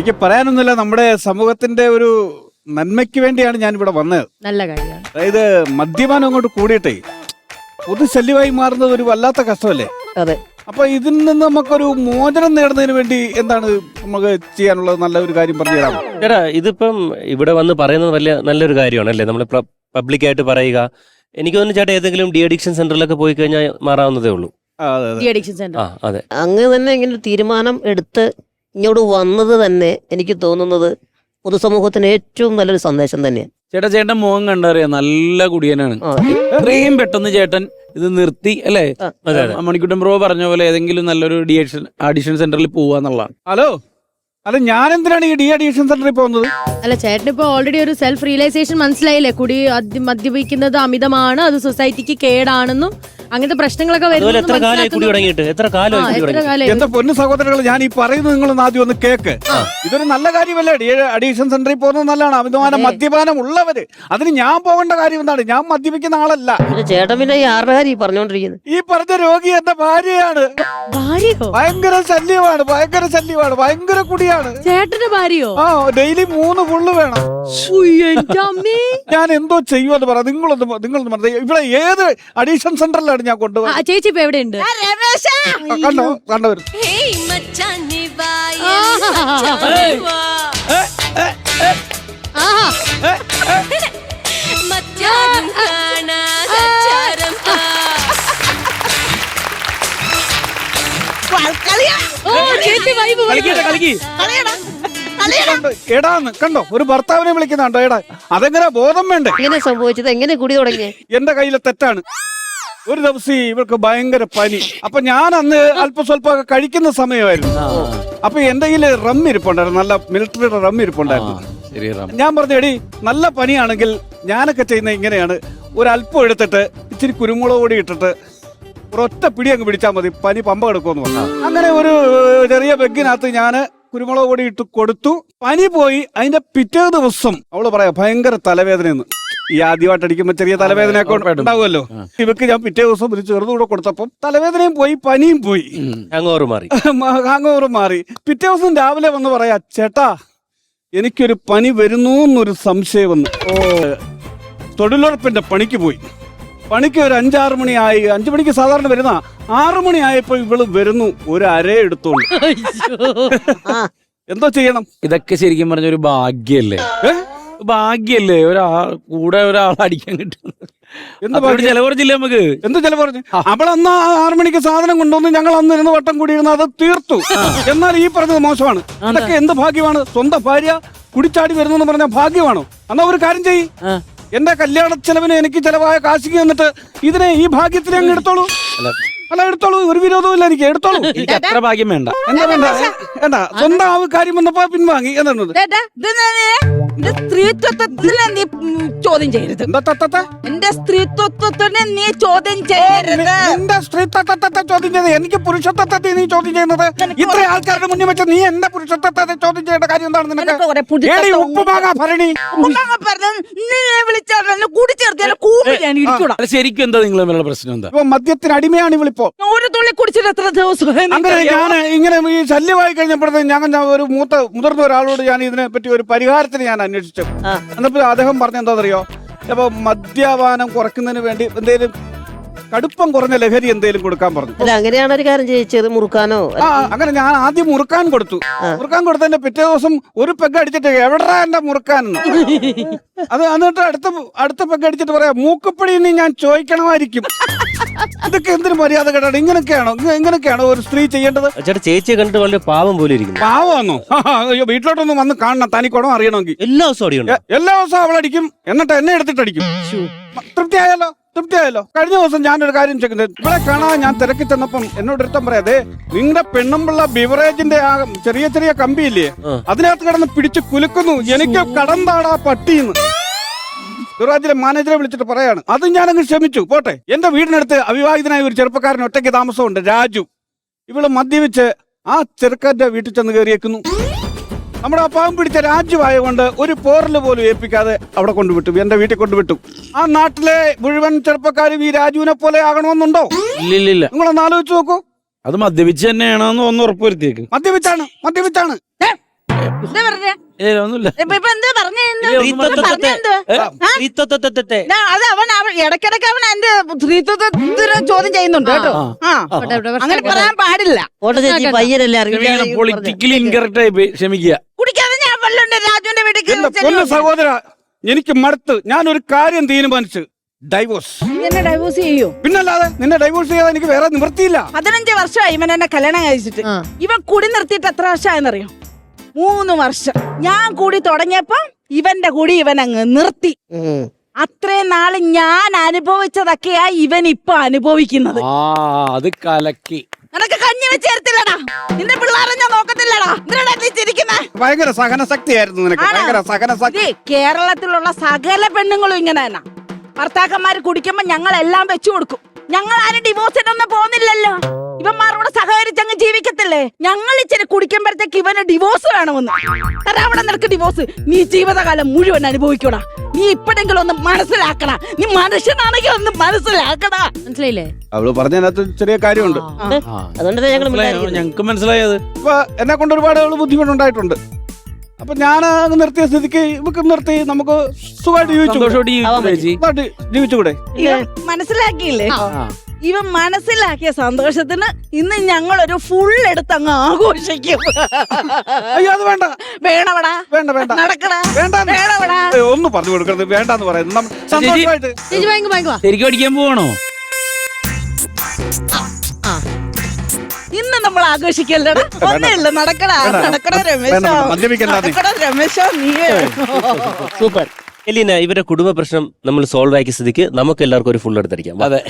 എനിക്ക് പറയാനൊന്നുമില്ല, നമ്മുടെ സമൂഹത്തിന്റെ ഒരു നന്മയ്ക്ക് വേണ്ടിയാണ് ഞാൻ ഇവിടെ വന്നത്. നല്ല കാര്യമാണ്. അതായത് മദ്യപാനം അങ്ങോട്ട് കൂടിയിട്ടേ പൊതുശല്യമായി മാറുന്നത് ഒരു വല്ലാത്ത കഷ്ടമല്ലേ. അതെ. അപ്പൊ ഇതിൽ നിന്ന് നമുക്കൊരു മോചനം നേടുന്നതിന് വേണ്ടി എന്താണ് നമുക്ക് ചെയ്യാനുള്ളത്? നല്ല ഒരു കാര്യം പറഞ്ഞു തരാമോ? ചേട്ടാ, ഇതിപ്പം ഇവിടെ വന്ന് പറയുന്നത് വലിയ നല്ലൊരു കാര്യമാണ് അല്ലേ, നമ്മൾ പബ്ലിക്കായിട്ട് പറയുക. എനിക്ക് തോന്നുന്നു ചേട്ടാ, ഏതെങ്കിലും ഡി അഡിക്ഷൻ സെന്ററിലൊക്കെ പോയി കഴിഞ്ഞാൽ മാറാവുന്നതേ ഉള്ളൂ. Addiction centre. അതെ. അങ്ങ് തന്നെ ഇങ്ങനെ തീരുമാനം എടുത്ത് ഇങ്ങോട്ട് വന്നത് തന്നെ എനിക്ക് തോന്നുന്നത് പൊതുസമൂഹത്തിന് ഏറ്റവും നല്ലൊരു സന്ദേശം തന്നെയാണ്. ചേട്ടൻ മുഖം കണ്ടറിയാം, നല്ല കുടിയനാണ്. ഇത്രയും പെട്ടെന്ന് ചേട്ടൻ ഇത് നിർത്തി അല്ലേ? മണിക്കുട്ടൻ ബ്രോ പറഞ്ഞ പോലെ ഏതെങ്കിലും നല്ലൊരു അഡിക്ഷൻ സെന്ററിൽ പോവാന്നുള്ളതാണ്. ഹലോ, അല്ല ഞാൻ എന്തിനാണ് ഈ ഡി അഡിക്ഷൻ സെന്ററിൽ പോകുന്നത്? അല്ല, ചേട്ടന് ഇപ്പൊ ഓൾറെഡി ഒരു സെൽഫ് റിയലൈസേഷൻ മനസ്സിലായില്ലേ? മദ്യപിക്കുന്നത് അമിതമാണ്, അത് സൊസൈറ്റിക്ക് കേടാണെന്നും അങ്ങനത്തെ പ്രശ്നങ്ങളൊക്കെ എന്റെ പൊന്നു സഹോദരങ്ങൾ, ഞാൻ ഈ പറയുന്നത് നിങ്ങളൊന്ന് ആദ്യം ഒന്ന് കേക്ക്. ഇതൊരു നല്ല കാര്യമല്ലേ? അഡിക്ഷൻ സെന്ററിൽ പോകുന്നത് നല്ലതാണ്. അമിതമായ മദ്യപാനം ഉള്ളവര്, അതിന് ഞാൻ പോകേണ്ട കാര്യം എന്താണ്? ഞാൻ മദ്യപിക്കുന്ന ആളല്ല. ചേട്ടൻ പിന്നെ ആരുടെ കാര്യം പറഞ്ഞോണ്ടിരിക്കുന്നത്? ഈ പറഞ്ഞ രോഗി എന്റെ ഭാര്യയാണ്. ഭയങ്കര ശല്യമാണ്, ഭയങ്കര കുടിയാണ്. ചേട്ടന്റെ ഭാര്യയോ? ആ, ഡെയിലി 3 ഫുള്ള് വേണം. ഞാൻ എന്തോ ചെയ്യുമെന്ന് പറ. നിങ്ങളൊന്ന് പറഞ്ഞ ഇവിടെ ഏത് അഡീഷൻ സെന്ററിലാണ് ഞാൻ കൊണ്ടുപോകുന്നത്? ചേച്ചി ഇപ്പൊ എവിടെയുണ്ട്? കണ്ടവരും എടാന്ന് കണ്ടോ, ഒരു ഭർത്താവിനെ വിളിക്കുന്നുണ്ടോ എടാ? അതെങ്ങനെ ബോധം വേണ്ടേ? എങ്ങനെ സംഭവിച്ചത്? എങ്ങനെ കുടി തുടങ്ങി? എന്റെ കയ്യിലെ തെറ്റാണ്. ഒരു ദിവസം ഇവർക്ക് ഭയങ്കര പനി. അപ്പൊ ഞാൻ അന്ന് സ്വല്പം കഴിക്കുന്ന സമയമായിരുന്നു. അപ്പൊ എന്റെ കയ്യില് റം ഇരിപ്പുണ്ടായിരുന്നു, നല്ല മിലിറ്ററിയുടെ റം ഇരിപ്പുണ്ടായിരുന്നു. ഞാൻ പറഞ്ഞു, എടി നല്ല പനിയാണെങ്കിൽ ഞാനൊക്കെ ചെയ്യുന്ന ഇങ്ങനെയാണ്, ഒരല്പം എടുത്തിട്ട് ഇച്ചിരി കുരുമുളക് പൊടി ഇട്ടിട്ട് ഒരൊറ്റ പിടി അങ്ങ് പിടിച്ചാൽ മതി, പനി പമ്പ കിടക്കുമെന്ന് പറഞ്ഞു. അങ്ങനെ ഒരു ചെറിയ ബെഗിനകത്ത് ഞാന് കുരുമുളക് പൊടി ഇട്ട് കൊടുത്തു. പനി പോയി. അതിന്റെ പിറ്റേ ദിവസം അവള് പറയാ ഭയങ്കര തലവേദനയെന്ന്. ഈ ആദ്യമായിട്ട് അടിക്കുമ്പോ ചെറിയ തലവേദനയൊക്കെ ഉണ്ടാവുമല്ലോ. ഇവക്ക് ഞാൻ പിറ്റേ ദിവസം ഒരു ചെറുതുകൂടെ കൊടുത്തപ്പം തലവേദനയും പോയി, പനിയും പോയി, ഹാങ് മാറി. പിറ്റേ ദിവസം രാവിലെ വന്ന് പറയാ, ചേട്ടാ എനിക്കൊരു പനി വരുന്നു എന്നൊരു സംശയം വന്നു. തൊഴിലുറപ്പിന്റെ പണിക്ക് പോയി. പണിക്ക് ഒരു 5-6 മണിയായി. 5 മണിക്ക് സാധാരണ വരുന്ന 6 മണിയായപ്പോ ഇവള് വരുന്നു, ഒരു അര എടുത്തോണ്ട്. എന്തോ ചെയ്യണം? ഇതൊക്കെ ശരിക്കും പറഞ്ഞൊരു ഭാഗ്യല്ലേ? കൂടെ ഒരാൾ അടിക്കാൻ കിട്ടും. ചെലവറിച്ചില്ലേ നമുക്ക്? എന്ത് ചെലവറിഞ്ഞ്? അവളന്ന് 6 മണിക്ക് സാധനം കൊണ്ടുവന്ന് ഞങ്ങൾ അന്ന് ഇരുന്ന് വട്ടം കൂടിയിരുന്ന് അത് തീർത്തു. എന്നാൽ ഈ പറഞ്ഞത് മോശമാണ്. അതൊക്കെ എന്ത് ഭാഗ്യമാണ്? സ്വന്തം ഭാര്യ കുടിച്ചാടി വരുന്നെന്ന് പറഞ്ഞ ഭാഗ്യമാണോ? എന്നാ ഒരു കാര്യം ചെയ്യ്, എന്റെ കല്യാണ ചെലവിന് എനിക്ക് ചെലവായ കാശിക്ക് എന്നിട്ട് ഇതിനെ ഈ ഭാഗ്യത്തിന് അങ്ങ് എടുത്തോളൂ. അല്ല എടുത്തോളൂ, ഒരു വിരോധവും ഇല്ല, എനിക്ക് എടുത്തോളൂ. എനിക്ക് അത്ര ഭാഗ്യം വേണ്ട. എന്താ വേണ്ട? സ്വന്തം കാര്യം വന്നപ്പോ പിൻവാങ്ങി. എന്താണ് സ്ത്രീത്വത്തിനെ നീ ചോദ്യം ചെയ്യരുത്. എന്റെ സ്ത്രീത്വത്തിനെ നീ ചോദ്യം ചെയ്യരുത്. എന്റെ സ്ത്രീത്വത്തെ ചോദ്യം ചെയ്ത് എനിക്ക് പുരുഷത്വത്തെ നീ ചോദ്യം ചെയ്യുന്നത്? ഇത്ര ആൾക്കാരുടെ മുന്നിൽ വെച്ച് നീ എന്റെ പുരുഷത്വത്തെ ചോദ്യം ചെയ്യേണ്ട കാര്യം എന്താണ് നിനക്ക്? ശരിക്കും എന്താ നിങ്ങൾ തമ്മിലുള്ള പ്രശ്നം? എന്താ മദ്യത്തിന് അടിമയാണ് ഇവളിപ്പോ. ഒരു തുള്ളി കുടിച്ചിട്ട് എത്ര ദിവസം? അങ്ങനെ ഞാൻ ഇങ്ങനെ ഈ ശല്യമായി കഴിഞ്ഞപ്പോഴത്തേക്ക് ഞാൻ ഒരു മുതിർന്ന ഒരാളോട് ഞാൻ ഇതിനെ പറ്റി ഒരു പരിഹാരത്തിന് ഞാൻ അന്വേഷിച്ചു. എന്നപ്പോ അദ്ദേഹം പറഞ്ഞ എന്താണെന്നറിയോ? അപ്പൊ മദ്യപാനം കുറയ്ക്കുന്നതിന് വേണ്ടി എന്തേലും കടുപ്പം കുറഞ്ഞ ലഹരി എന്തേലും കൊടുക്കാൻ പറഞ്ഞു. അങ്ങനെയാണ് ഒരു കാര്യം ചെയ്യിച്ചത്, മുറുക്കാനോ? അങ്ങനെ ഞാൻ ആദ്യം മുറുക്കാൻ കൊടുത്തു. മുറുക്കാൻ കൊടുത്തതിന്റെ പിറ്റേ ദിവസം ഒരു പെഗ് അടിച്ചിട്ട് എവിടാ എന്റെ മുറുക്കാൻ? അത് എന്നിട്ട് അടുത്ത പെഗ് അടിച്ചിട്ട് പറയാം, മൂക്കുപ്പടി ഇനി ഞാൻ ചോദിക്കണമായിരിക്കും. ഇതൊക്കെ എന്തിനു മര്യാദ കേട്ടാണ്? ഇങ്ങനെയൊക്കെയാണോ ഒരു സ്ത്രീ ചെയ്യേണ്ടത്? ചേച്ചിയെ കണ്ടിട്ട് വളരെ പാവം പോലെ ഇരിക്കുന്നു. പാവമാണോ? അയ്യോ, വീട്ടിലോട്ടൊന്നും വന്ന് കാണണം, തനിക്കോണം അറിയണമെങ്കിൽ. എല്ലാ ദിവസവും അവളടിക്കും, എന്നിട്ട് എന്നെ എടുത്തിട്ടടിക്കും. തൃപ്തിയായല്ലോ. കഴിഞ്ഞ ദിവസം ഞാനൊരു കാര്യം ചെയ്യുന്നത്, ഇവിടെ കാണാൻ ഞാൻ തിരക്കി ചെന്നപ്പം എന്നോട് ഒരുത്തം പറയാതെ, നിങ്ങളുടെ പെണ്ണുമ്പിള്ള ബിവറേജിന്റെ ആ ചെറിയ ചെറിയ കമ്പിയില്ലേ, അതിനകത്ത് കിടന്ന് പിടിച്ച് കുലുക്കുന്നു, എനിക്ക് കടന്താടാ പട്ടിന്ന്. ബിവറേജിലെ മാനേജറെ വിളിച്ചിട്ട് പറയാണ്. അത് ഞാനങ്ങ് ക്ഷമിച്ചു, പോട്ടെ. എന്റെ വീടിനടുത്ത് അവിവാഹിതനായ ഒരു ചെറുപ്പക്കാരൻ ഒറ്റയ്ക്ക് താമസമുണ്ട്, രാജു. ഇവള് മദ്യപിച്ച് ആ ചെറുക്കന്റെ വീട്ടിൽ ചെന്ന് കയറിയേക്കുന്നു. നമ്മുടെ അപ്പാവും പിടിച്ച രാജ്യമായതുകൊണ്ട് ഒരു പോറല് പോലും ഏൽപ്പിക്കാതെ അവിടെ കൊണ്ടുവിട്ടു, എന്റെ വീട്ടിൽ കൊണ്ടുവിട്ടു. ആ നാട്ടിലെ മുഴുവൻ ചെറുപ്പക്കാരും ഈ രാജുവിനെ പോലെ ആകണമെന്നുണ്ടോ? ഇല്ലില്ല. നിങ്ങളൊന്ന് ആലോചിച്ച് നോക്കൂ. അത് മദ്യപിച്ച് തന്നെയാണോ ഒന്ന് ഉറപ്പുവരുത്തിയേക്ക്. മദ്യപിച്ചാണ്. എന്താ പറഞ്ഞേ ഒന്നുമില്ല. ഇപ്പൊ എന്താ പറഞ്ഞേ റീത്തോത്തോത്തോത്തെ. അത് അവൻ ഇടയ്ക്കിടയ്ക്ക് അവൻ എന്റെ സ്ത്രീത്വത്തിന് ചോദ്യം ചെയ്യുന്നുണ്ട് കേട്ടോ. ആ അങ്ങനെ പറയാൻ പാടില്ല. ഓട്ടെ ചേച്ചി പയ്യനല്ലേ ക്ഷമിക്കണം, അറിയില്ല പൊളിറ്റിക്കലി ഇൻകറക്റ്റ് ആയി പോയി, ക്ഷമിക്കുക. കുടിക്കാതെ ഞാൻ വല്ലുണ്ട് രാജുവിന്റെ വീട്ടിൽ എന്റെ പൊന്നു സഹോദര, എനിക്ക് മടുത്ത്. ഞാനൊരു കാര്യം തീരുമാനിച്ചു, ഡൈവോഴ്സ്. എന്നെ ഡൈവോഴ്സ് ചെയ്യൂ. പിന്നല്ലാതെ നിന്നെ ഡൈവോഴ്സ് ചെയ്യാതെ എനിക്ക് വേറെ നിവൃത്തിയില്ല. 15 വർഷമായി ഇവൻ എന്നെ കല്യാണം കഴിച്ചിട്ട്. ഇവൻ കുടി നിർത്തിയിട്ട് എത്ര വർഷമായെന്നറിയോ? 3 വർഷം. ഞാൻ കൂടി തുടങ്ങിയപ്പോ ഇവന്റെ കൂടി ഇവൻ അങ്ങ് നിർത്തി. അത്രയും നാള് ഞാൻ അനുഭവിച്ചതൊക്കെയാ ഇവൻ ഇപ്പൊ അനുഭവിക്കുന്നത്. അത് കലക്കി. നിനക്ക് കഞ്ഞി വെച്ചേരത്തില്ലടാ, നിന്റെ പിള്ളേരെ ഞാൻ നോക്കത്തില്ലടാ. എന്തിനാടാ നീ ചിരിക്കുന്നെ? ഭയങ്കര സഹനശക്തിയായിരുന്നു നിനക്ക്, ആണോ? ഭയങ്കര സഹനശക്തി. കേരളത്തിലുള്ള സകല പെണ്ണുങ്ങളും ഇങ്ങനെ തന്നെ. ഭർത്താക്കന്മാര് കുടിക്കുമ്പോ ഞങ്ങൾ എല്ലാം വെച്ചു കൊടുക്കും. ഞങ്ങൾ ആരും ഡിവോഴ്സിനൊന്നും പോകുന്നില്ലല്ലോ. ഇവന്മാരോട് സഹകരിച്ചങ്ങ് ജീവിക്കത്തില്ലേ? ഞങ്ങൾ ഇച്ചിരി കുടിക്കുമ്പോഴത്തേക്ക് ഇവന് ഡിവോഴ്സ് വേണമെന്ന്. തരാവിടെ നിനക്ക് ഡിവോഴ്സ്. നീ ജീവിതകാലം മുഴുവൻ അനുഭവിക്കൂടാ. നീ ഇപ്പോഴെങ്കിലും ഒന്ന് മനസ്സിലാക്കണ. നീ മനുഷ്യനാണെങ്കിൽ ഒന്ന് മനസ്സിലാക്കണ. മനസ്സിലായില്ലേ? അവള് പറഞ്ഞതിനകത്ത് ചെറിയ കാര്യമുണ്ട്. അതുകൊണ്ട് ഞങ്ങക്ക് മനസ്സിലായത്. ഇപ്പൊ എന്നെ കൊണ്ട് ഒരുപാട് ബുദ്ധിമുട്ടുണ്ടായിട്ടുണ്ട്. അപ്പൊ ഞാൻ അങ്ങ് നിർത്തിയ സ്ഥിതിക്ക് ഇവക്ക് നിർത്തി നമുക്ക് സുഖമായിട്ട് ജീവിച്ചുകൂടെ? മനസ്സിലാക്കിയില്ലേ? ഇവൻ മനസ്സിലാക്കിയ സന്തോഷത്തിന് ഇന്ന് ഞങ്ങൾ ഒരു ഫുൾ എടുത്ത് അങ്ങ് ആഘോഷിക്കും. അയ്യോ അത് വേണ്ട. വേണവടാ, വേണ്ട വേണ്ട നടക്കടാ, വേണ്ട. വേണവടാ. ഒന്ന് പറഞ്ഞു കൊടുക്കരുത്, വേണ്ടെന്ന് പറയുന്നത്. സന്തോഷമായിട്ട് ചേച്ചി വാങ്ങിക്കോ. ശരിക്കും അടിക്കാൻ പോവാണോ? ഇന്ന് നമ്മൾ ആഘോഷിക്കല്ലടാ. ഒന്നേയുള്ളൂ, നടക്കടാ, നടക്കടാ രമേശോ, നടക്കടാ രമേശോ. നീ സൂപ്പർ. എലീന, ഇവരുടെ കുടുംബ പ്രശ്നം നമ്മൾ സോൾവ് ആക്കിയ സ്ഥിതിക്ക് നമുക്ക് എല്ലാവർക്കും ഒരു ഫുൾ എടുത്തിരിക്കാം. അതെ.